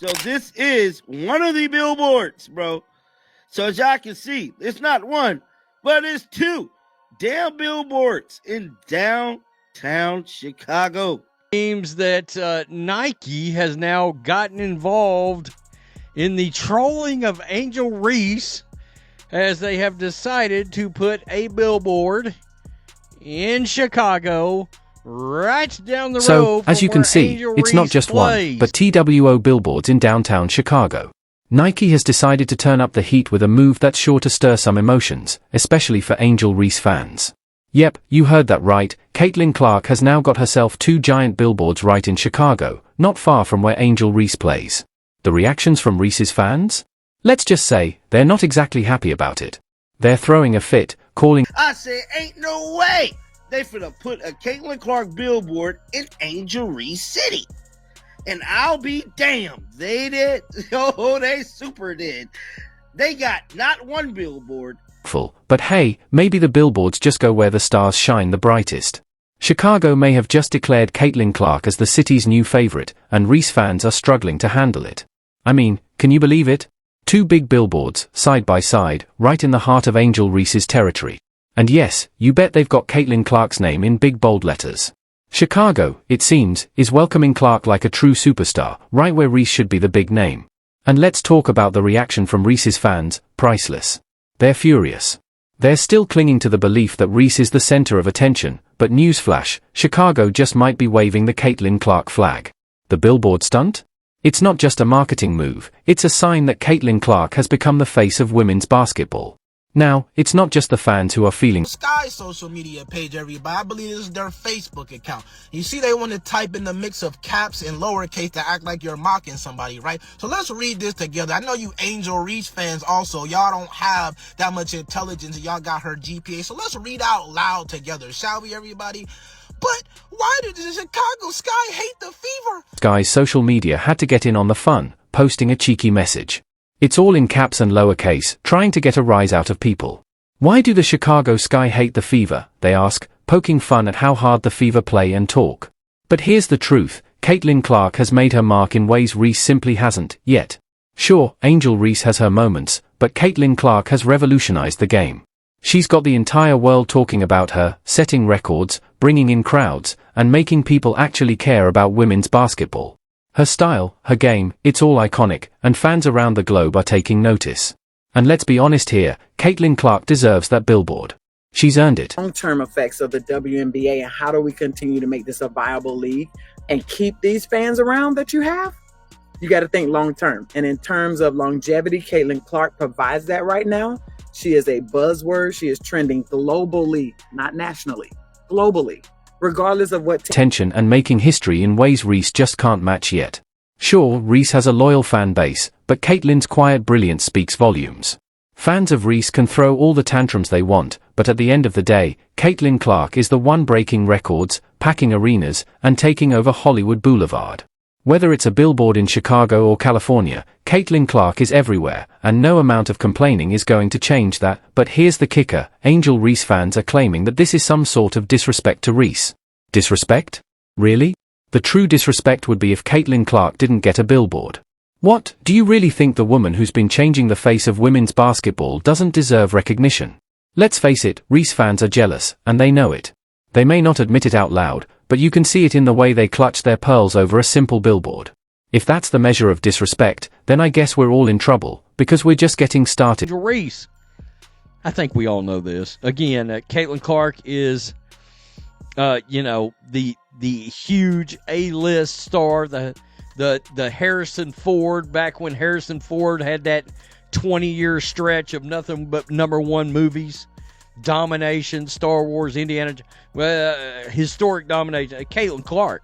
So this is one of the billboards, bro. So as y'all can see, it's not one, but it's two damn billboards in downtown Chicago. Seems that Nike has now gotten involved in the trolling of Angel Reese, as they have decided to put a billboard in Chicago right down the road. So, as you can see, it's not just one, but TWO billboards in downtown Chicago. Nike has decided to turn up the heat with a move that's sure to stir some emotions, especially for Angel Reese fans. Yep, you heard that right, Caitlin Clark has now got herself two giant billboards right in Chicago, not far from where Angel Reese plays. The reactions from Reese's fans? Let's just say, they're not exactly happy about it. They're throwing a fit, calling, I said, ain't no way they finna put a Caitlin Clark billboard in Angel Reese City. And I'll be damned, they did. Oh, they super did. They got not one billboard. But hey, maybe the billboards just go where the stars shine the brightest. Chicago may have just declared Caitlin Clark as the city's new favorite, and Reese fans are struggling to handle it. I mean, can you believe it? Two big billboards, side by side, right in the heart of Angel Reese's territory. And yes, you bet they've got Caitlin Clark's name in big bold letters. Chicago, it seems, is welcoming Clark like a true superstar, right where Reese should be the big name. And let's talk about the reaction from Reese's fans, priceless. They're furious. They're still clinging to the belief that Reese is the center of attention, but newsflash, Chicago just might be waving the Caitlin Clark flag. The billboard stunt? It's not just a marketing move, it's a sign that Caitlin Clark has become the face of women's basketball. Now, it's not just the fans who are feeling Sky's social media page, everybody. I believe this is their Facebook account. You see, they want to type in the mix of caps and lowercase to act like you're mocking somebody, right? So let's read this together. I know you Angel Reese fans also. Y'all don't have that much intelligence and y'all got her GPA. So let's read out loud together, shall we, everybody? But why did the Chicago Sky hate the fever? Sky's social media had to get in on the fun, posting a cheeky message. It's all in caps and lowercase, trying to get a rise out of people. Why do the Chicago Sky hate the fever, they ask, poking fun at how hard the fever play and talk. But here's the truth, Caitlin Clark has made her mark in ways Reese simply hasn't, yet. Sure, Angel Reese has her moments, but Caitlin Clark has revolutionized the game. She's got the entire world talking about her, setting records, bringing in crowds, and making people actually care about women's basketball. Her style, her game, it's all iconic, and fans around the globe are taking notice. And let's be honest here, Caitlin Clark deserves that billboard. She's earned it. Long-term effects of the WNBA, and how do we continue to make this a viable league and keep these fans around that you have? You got to think long-term. And in terms of longevity, Caitlin Clark provides that right now. She is a buzzword. She is trending globally, not nationally, globally. Regardless of what attention and making history in ways Reese just can't match yet. Sure, Reese has a loyal fan base, but Caitlin's quiet brilliance speaks volumes. Fans of Reese can throw all the tantrums they want, but at the end of the day, Caitlin Clark is the one breaking records, packing arenas, and taking over Hollywood Boulevard. Whether it's a billboard in Chicago or California, Caitlin Clark is everywhere, and no amount of complaining is going to change that. But here's the kicker, Angel Reese fans are claiming that this is some sort of disrespect to Reese. Disrespect? Really? The true disrespect would be if Caitlin Clark didn't get a billboard. What, do you really think the woman who's been changing the face of women's basketball doesn't deserve recognition? Let's face it, Reese fans are jealous, and they know it. They may not admit it out loud, but you can see it in the way they clutch their pearls over a simple billboard. If that's the measure of disrespect, then I guess we're all in trouble, because we're just getting started. Reese, I think we all know this. Again, Caitlin Clark is, the huge A-list star, the Harrison Ford, back when Harrison Ford had that 20-year stretch of nothing but #1 movies. Domination, Star Wars, Indiana, historic domination. Caitlin Clark,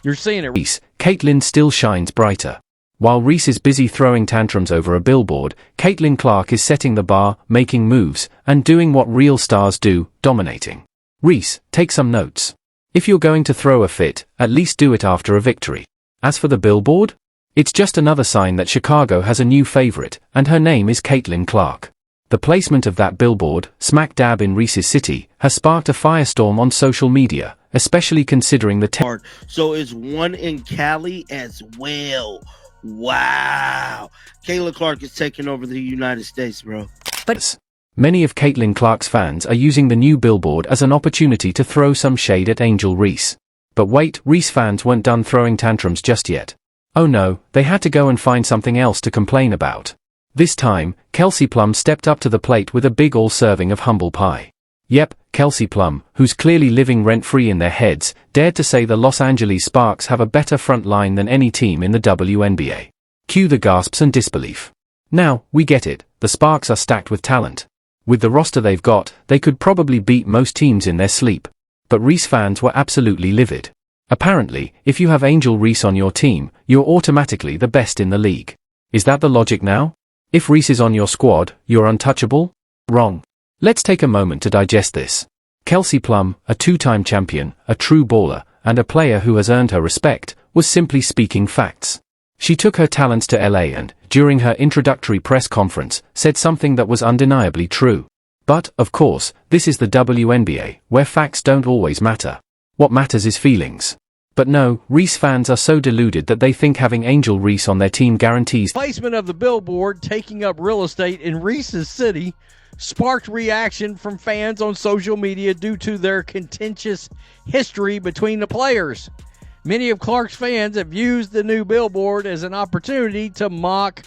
you're seeing it. Reese, Caitlin still shines brighter. While Reese is busy throwing tantrums over a billboard, Caitlin Clark is setting the bar, making moves, and doing what real stars do, dominating. Reese, take some notes. If you're going to throw a fit, at least do it after a victory. As for the billboard, it's just another sign that Chicago has a new favorite, and her name is Caitlin Clark. The placement of that billboard, smack dab in Reese's city, has sparked a firestorm on social media, especially considering the So it's one in Cali as well. Wow. Caitlin Clark is taking over the United States, bro. But many of Caitlin Clark's fans are using the new Billboard as an opportunity to throw some shade at Angel Reese. But wait, Reese fans weren't done throwing tantrums just yet. Oh no, they had to go and find something else to complain about. This time, Kelsey Plum stepped up to the plate with a big all-serving of humble pie. Yep, Kelsey Plum, who's clearly living rent-free in their heads, dared to say the Los Angeles Sparks have a better front line than any team in the WNBA. Cue the gasps and disbelief. Now, we get it, the Sparks are stacked with talent. With the roster they've got, they could probably beat most teams in their sleep. But Reese fans were absolutely livid. Apparently, if you have Angel Reese on your team, you're automatically the best in the league. Is that the logic now? If Reese is on your squad, you're untouchable? Wrong. Let's take a moment to digest this. Kelsey Plum, a two-time champion, a true baller, and a player who has earned her respect, was simply speaking facts. She took her talents to LA and, during her introductory press conference, said something that was undeniably true. But, of course, this is the WNBA, where facts don't always matter. What matters is feelings. But no, Reese fans are so deluded that they think having Angel Reese on their team guarantees Placement of the billboard taking up real estate in Reese's city sparked reaction from fans on social media due to their contentious history between the players. Many of Clark's fans have used the new billboard as an opportunity to mock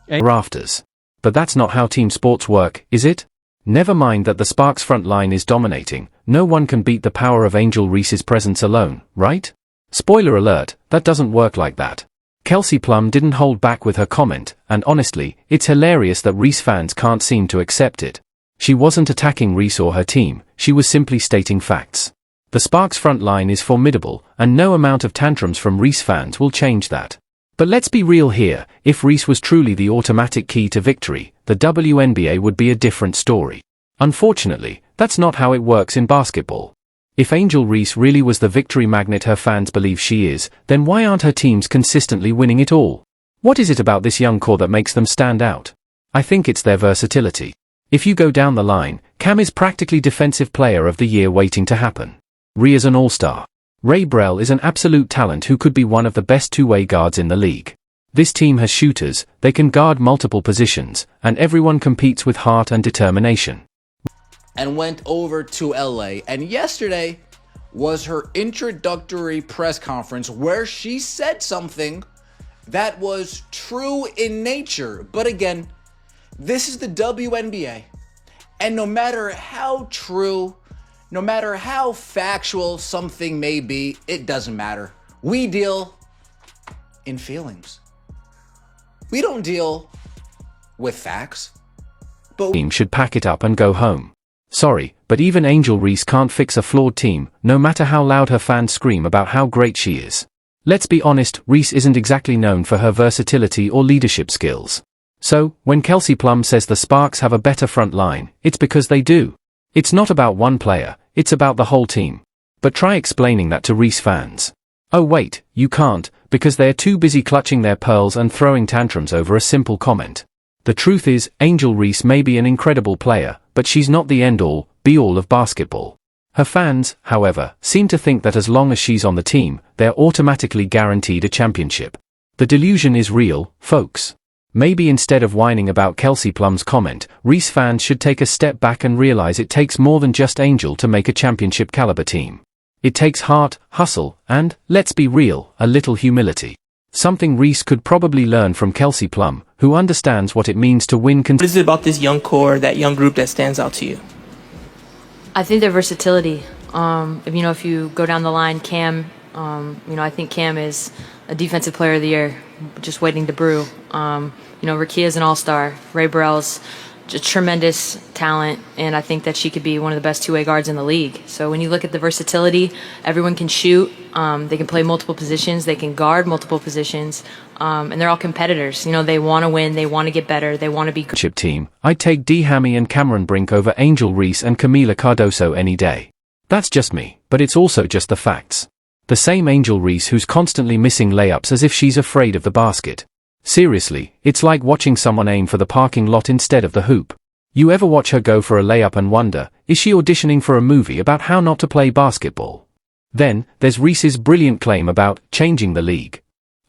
rafters. But that's not how team sports work, is it? Never mind that the Sparks front line is dominating, no one can beat the power of Angel Reese's presence alone, right? Spoiler alert, that doesn't work like that. Kelsey Plum didn't hold back with her comment, and honestly, it's hilarious that Reese fans can't seem to accept it. She wasn't attacking Reese or her team, she was simply stating facts. The Sparks front line is formidable, and no amount of tantrums from Reese fans will change that. But let's be real here, if Reese was truly the automatic key to victory, the WNBA would be a different story. Unfortunately, that's not how it works in basketball. If Angel Reese really was the victory magnet her fans believe she is, then why aren't her teams consistently winning it all? What is it about this young core that makes them stand out? I think it's their versatility. If you go down the line, Cam is practically Defensive Player of the Year waiting to happen. Rhea's an all-star. Ray Brell is an absolute talent who could be one of the best two-way guards in the league. This team has shooters, they can guard multiple positions, and everyone competes with heart and determination. And went over to LA, and yesterday was her introductory press conference where she said something that was true in nature. But again, this is the WNBA, and no matter how true, no matter how factual something may be, it doesn't matter. We deal in feelings. We don't deal with facts. But Team should pack it up and go home. Sorry, but even Angel Reese can't fix a flawed team, no matter how loud her fans scream about how great she is. Let's be honest, Reese isn't exactly known for her versatility or leadership skills. So, when Kelsey Plum says the Sparks have a better front line, it's because they do. It's not about one player, it's about the whole team. But try explaining that to Reese fans. Oh wait, you can't, because they're too busy clutching their pearls and throwing tantrums over a simple comment. The truth is, Angel Reese may be an incredible player, but she's not the end-all, be-all of basketball. Her fans, however, seem to think that as long as she's on the team, they're automatically guaranteed a championship. The delusion is real, folks. Maybe instead of whining about Kelsey Plum's comment, Reese fans should take a step back and realize it takes more than just Angel to make a championship-caliber team. It takes heart, hustle, and, let's be real, a little humility. Something Reese could probably learn from Kelsey Plum, who understands what it means to win. What is it about this young core, that young group, that stands out to you? I think their versatility. If you go down the line, Cam, I think Cam is a Defensive Player of the Year, just waiting to brew. Rikia's an all-star. Ray Burrell's a tremendous talent, and I think that she could be one of the best two-way guards in the league. So when you look at the versatility, everyone can shoot. They can play multiple positions. They can guard multiple positions. And they're all competitors. They want to win. They want to get better. They want to be Chip team. I'd take D. Hammy and Cameron Brink over Angel Reese and Camila Cardoso any day. That's just me, but it's also just the facts. The same Angel Reese who's constantly missing layups as if she's afraid of the basket. Seriously, it's like watching someone aim for the parking lot instead of the hoop. You ever watch her go for a layup and wonder, is she auditioning for a movie about how not to play basketball? Then, there's Reese's brilliant claim about changing the league.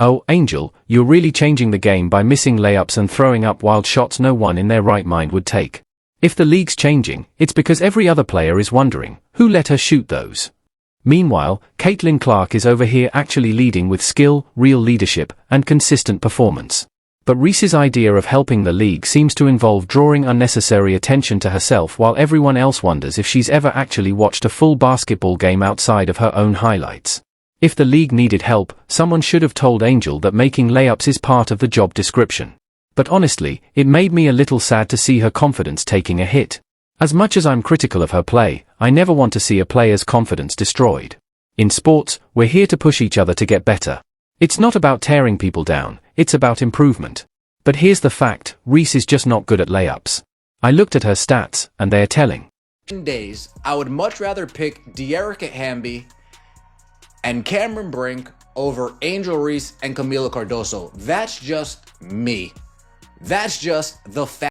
Oh, Angel, you're really changing the game by missing layups and throwing up wild shots no one in their right mind would take. If the league's changing, it's because every other player is wondering, who let her shoot those? Meanwhile, Caitlin Clark is over here actually leading with skill, real leadership, and consistent performance. But Reese's idea of helping the league seems to involve drawing unnecessary attention to herself while everyone else wonders if she's ever actually watched a full basketball game outside of her own highlights. If the league needed help, someone should have told Angel that making layups is part of the job description. But honestly, it made me a little sad to see her confidence taking a hit. As much as I'm critical of her play, I never want to see a player's confidence destroyed. In sports, we're here to push each other to get better. It's not about tearing people down, it's about improvement. But here's the fact, Reese is just not good at layups. I looked at her stats, and they're telling. Days, I would much rather pick De'Erica Hamby and Cameron Brink over Angel Reese and Camila Cardoso. That's just me. That's just the fact.